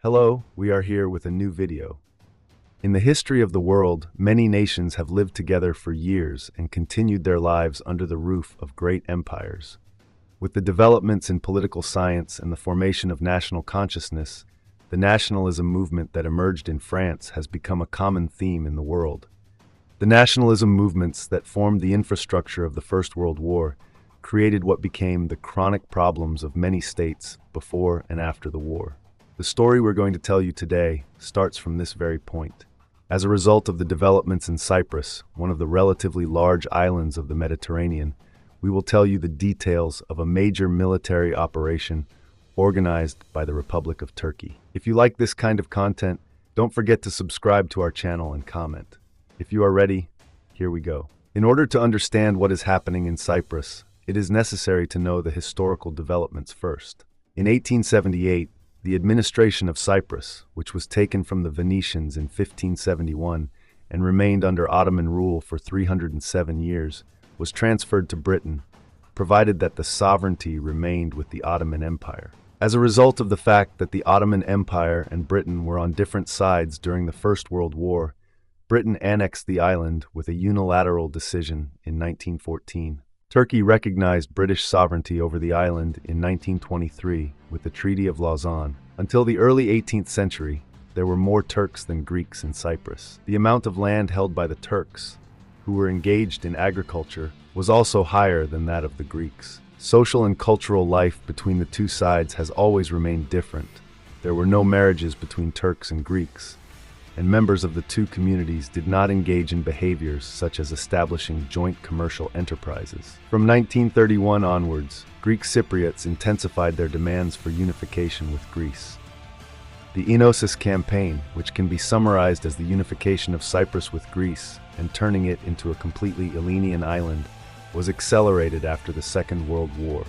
Hello, we are here with a new video. In the history of the world, many nations have lived together for years and continued their lives under the roof of great empires. With the developments in political science and the formation of national consciousness, the nationalism movement that emerged in France has become a common theme in the world. The nationalism movements that formed the infrastructure of the First World War created what became the chronic problems of many states before and after the war. The story we're going to tell you today starts from this very point. As a result of the developments in Cyprus, one of the relatively large islands of the Mediterranean, we will tell you the details of a major military operation organized by the Republic of Turkey. If you like this kind of content, don't forget to subscribe to our channel and comment. If you are ready, here we go. In order to understand what is happening in Cyprus, it is necessary to know the historical developments first. In 1878, the administration of Cyprus, which was taken from the Venetians in 1571 and remained under Ottoman rule for 307 years, was transferred to Britain, provided that the sovereignty remained with the Ottoman Empire. As a result of the fact that the Ottoman Empire and Britain were on different sides during the First World War, Britain annexed the island with a unilateral decision in 1914. Turkey recognized British sovereignty over the island in 1923 with the Treaty of Lausanne. Until the early 18th century, there were more Turks than Greeks in Cyprus. The amount of land held by the Turks, who were engaged in agriculture, was also higher than that of the Greeks. Social and cultural life between the two sides has always remained different. There were no marriages between Turks and Greeks, and members of the two communities did not engage in behaviors such as establishing joint commercial enterprises. From 1931 onwards, Greek Cypriots intensified their demands for unification with Greece. The Enosis campaign, which can be summarized as the unification of Cyprus with Greece and turning it into a completely Hellenian island, was accelerated after the Second World War.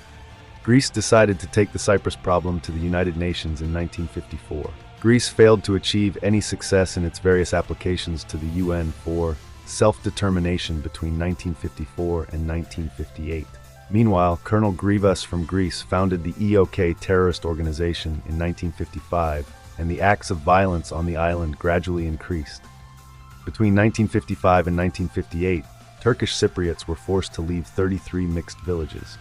Greece decided to take the Cyprus problem to the United Nations in 1954. Greece failed to achieve any success in its various applications to the UN for self-determination between 1954 and 1958. Meanwhile, Colonel Grivas from Greece founded the EOK terrorist organization in 1955, and the acts of violence on the island gradually increased. Between 1955 and 1958, Turkish Cypriots were forced to leave 33 mixed villages.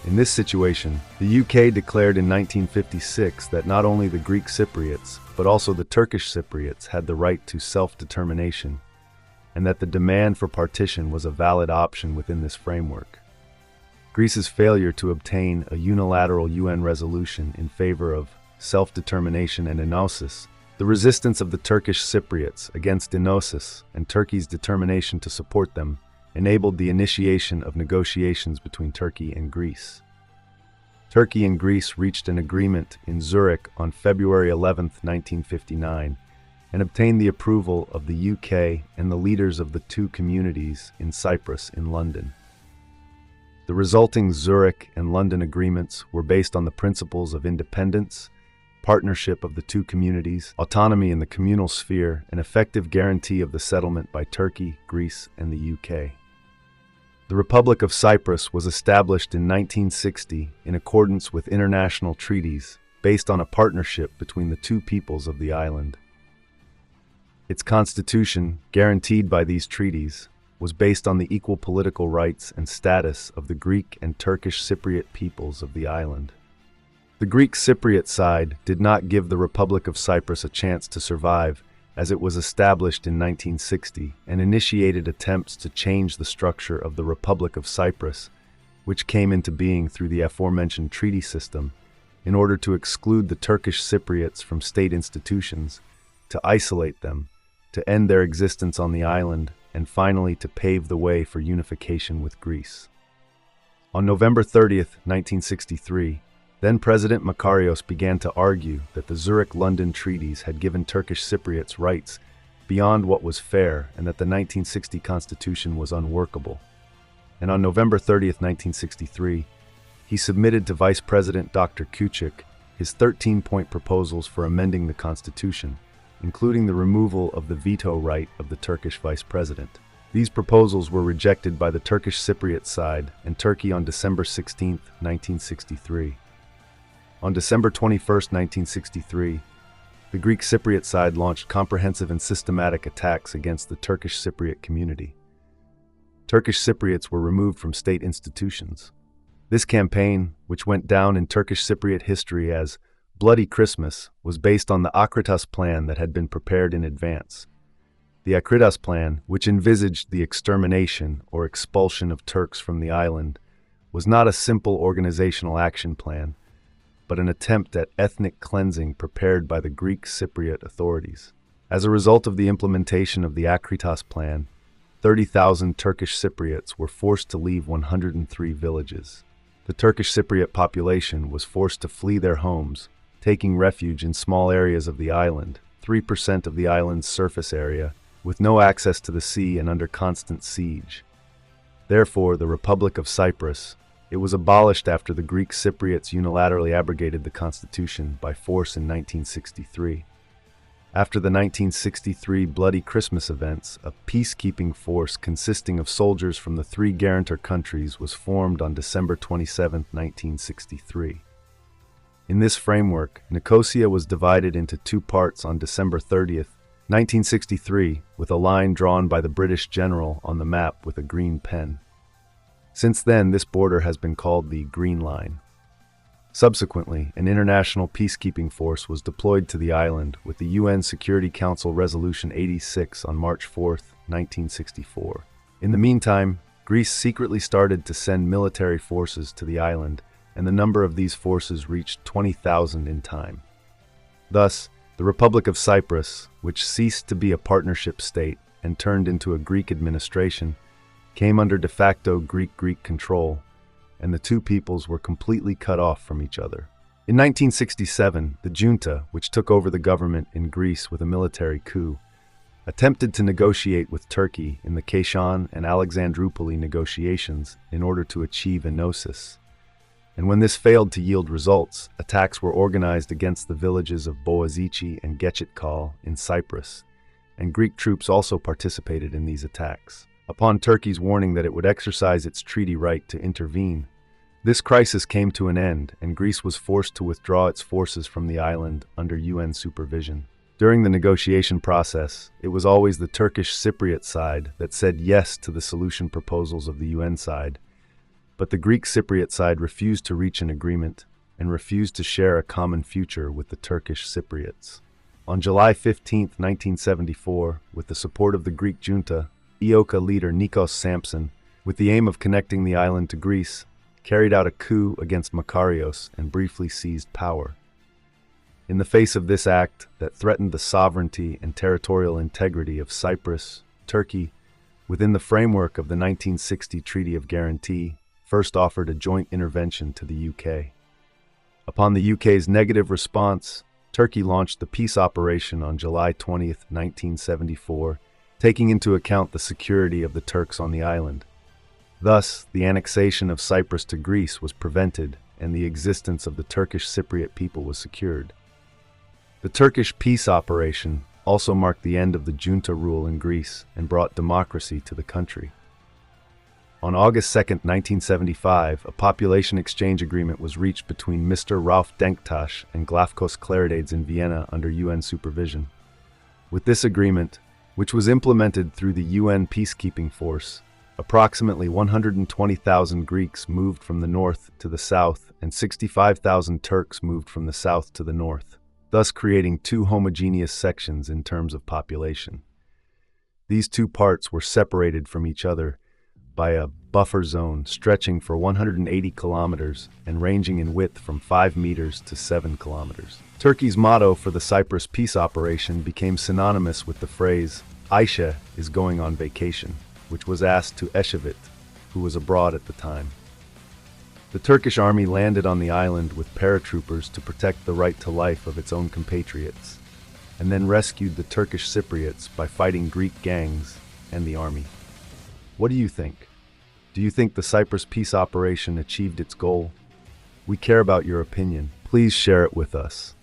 In this situation, the UK declared in 1956 that not only the Greek Cypriots, but also the Turkish Cypriots had the right to self-determination, and that the demand for partition was a valid option within this framework. Greece's failure to obtain a unilateral UN resolution in favor of self-determination and enosis, the resistance of the Turkish Cypriots against enosis, and Turkey's determination to support them, enabled the initiation of negotiations between Turkey and Greece. Turkey and Greece reached an agreement in Zurich on February 11, 1959, and obtained the approval of the UK and the leaders of the two communities in Cyprus in London. The resulting Zurich and London agreements were based on the principles of independence, partnership of the two communities, autonomy in the communal sphere, and effective guarantee of the settlement by Turkey, Greece, and the UK. The Republic of Cyprus was established in 1960 in accordance with international treaties based on a partnership between the two peoples of the island. Its constitution, guaranteed by these treaties, was based on the equal political rights and status of the Greek and Turkish Cypriot peoples of the island. The Greek Cypriot side did not give the Republic of Cyprus a chance to survive, as it was established in 1960 and initiated attempts to change the structure of the Republic of Cyprus, which came into being through the aforementioned treaty system, in order to exclude the Turkish Cypriots from state institutions, to isolate them, to end their existence on the island, and finally to pave the way for unification with Greece. On November 30, 1963, then-President Makarios began to argue that the Zurich-London treaties had given Turkish Cypriots rights beyond what was fair and that the 1960 constitution was unworkable. And on November 30, 1963, he submitted to Vice President Dr. Küçük his 13-point proposals for amending the constitution, including the removal of the veto right of the Turkish Vice President. These proposals were rejected by the Turkish Cypriot side and Turkey on December 16, 1963. On December 21, 1963, the Greek Cypriot side launched comprehensive and systematic attacks against the Turkish Cypriot community. Turkish Cypriots were removed from state institutions. This campaign, which went down in Turkish Cypriot history as Bloody Christmas, was based on the Akritas plan that had been prepared in advance. The Akritas plan, which envisaged the extermination or expulsion of Turks from the island, was not a simple organizational action plan, but an attempt at ethnic cleansing prepared by the Greek Cypriot authorities. As a result of the implementation of the Akritas plan, 30,000 Turkish Cypriots were forced to leave 103 villages. The Turkish Cypriot population was forced to flee their homes, taking refuge in small areas of the island, 3% of the island's surface area, with no access to the sea and under constant siege. Therefore, the Republic of Cyprus, it was abolished after the Greek Cypriots unilaterally abrogated the constitution by force in 1963. After the 1963 Bloody Christmas events, a peacekeeping force consisting of soldiers from the three guarantor countries was formed on December 27, 1963. In this framework, Nicosia was divided into two parts on December 30, 1963, with a line drawn by the British general on the map with a green pen. Since then, this border has been called the Green Line. Subsequently, an international peacekeeping force was deployed to the island with the UN Security Council Resolution 86 on March 4, 1964. In the meantime, Greece secretly started to send military forces to the island, and the number of these forces reached 20,000 in time. Thus, the Republic of Cyprus, which ceased to be a partnership state and turned into a Greek administration, came under de facto Greek control, and the two peoples were completely cut off from each other. In 1967, the junta, which took over the government in Greece with a military coup, attempted to negotiate with Turkey in the Kashan and Alexandroupoli negotiations in order to achieve enosis. And when this failed to yield results, attacks were organized against the villages of Boğaziçi and Geçitkale in Cyprus, and Greek troops also participated in these attacks. Upon Turkey's warning that it would exercise its treaty right to intervene, this crisis came to an end, and Greece was forced to withdraw its forces from the island under UN supervision. During the negotiation process, it was always the Turkish Cypriot side that said yes to the solution proposals of the UN side, but the Greek Cypriot side refused to reach an agreement and refused to share a common future with the Turkish Cypriots. On July 15, 1974, with the support of the Greek junta, EOKA leader Nikos Sampson, with the aim of connecting the island to Greece, carried out a coup against Makarios and briefly seized power. In the face of this act that threatened the sovereignty and territorial integrity of Cyprus, Turkey, within the framework of the 1960 Treaty of Guarantee, first offered a joint intervention to the UK. Upon the UK's negative response, Turkey launched the peace operation on July 20, 1974, taking into account the security of the Turks on the island. Thus, the annexation of Cyprus to Greece was prevented and the existence of the Turkish Cypriot people was secured. The Turkish peace operation also marked the end of the junta rule in Greece and brought democracy to the country. On August 2, 1975, a population exchange agreement was reached between Mr. Rauf Denktaş and Glafkos Claridades in Vienna under UN supervision. With this agreement, which was implemented through the UN peacekeeping force, approximately 120,000 Greeks moved from the north to the south and 65,000 Turks moved from the south to the north, thus creating two homogeneous sections in terms of population. These two parts were separated from each other by a buffer zone stretching for 180 kilometers and ranging in width from 5 meters to 7 kilometers. Turkey's motto for the Cyprus peace operation became synonymous with the phrase, "Aisha is going on vacation," which was asked to Ecevit, who was abroad at the time. The Turkish army landed on the island with paratroopers to protect the right to life of its own compatriots, and then rescued the Turkish Cypriots by fighting Greek gangs and the army. What do you think? Do you think the Cyprus peace operation achieved its goal? We care about your opinion. Please share it with us.